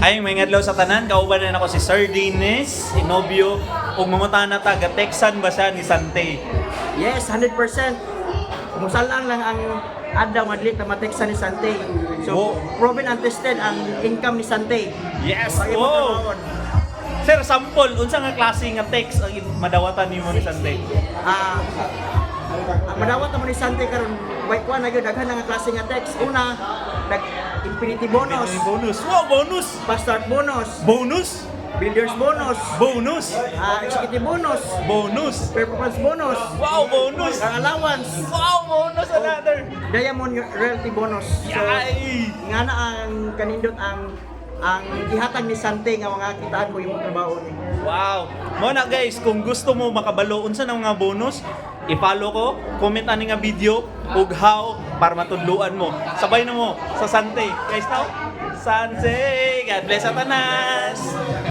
Ay, may ngadlaw sa tanan, kauban na ako si Sir Dines, Inobio, ug mangutana ta ga Texan ba siya ni Sante? Yes, 100%. Musalang lang ang adlaw madlit na mateksa ni Sante. So, Wow. proven and tested ang income ni Sante. Yes. Pag Oh. Sir, sample unsa nga klase nga text ang madawatan nimo ni Sante? Ang madawat naman ni Sante karon way kuan na gyud daghan nga klase nga text. Una, infinity bonus, Bonus. Wow, bonus. fast start bonus, Bonus. builders bonus, Bonus. executive bonus, Bonus. performance bonus, Wow, bonus. car allowance, Wow, bonus another. diamond royalty bonus. So, Yay. nga na ang kanindot ang gihatag ni Sante nga mga kitaan mo yung trabaho ni. Wow. Mo na guys, kung gusto mo makabalo unsa na mga bonus, i-follow ko, comment ani nga video ug how para matudluan mo. Sabay na mo sa Sante. Guys, now, Sante, God bless sa tanas.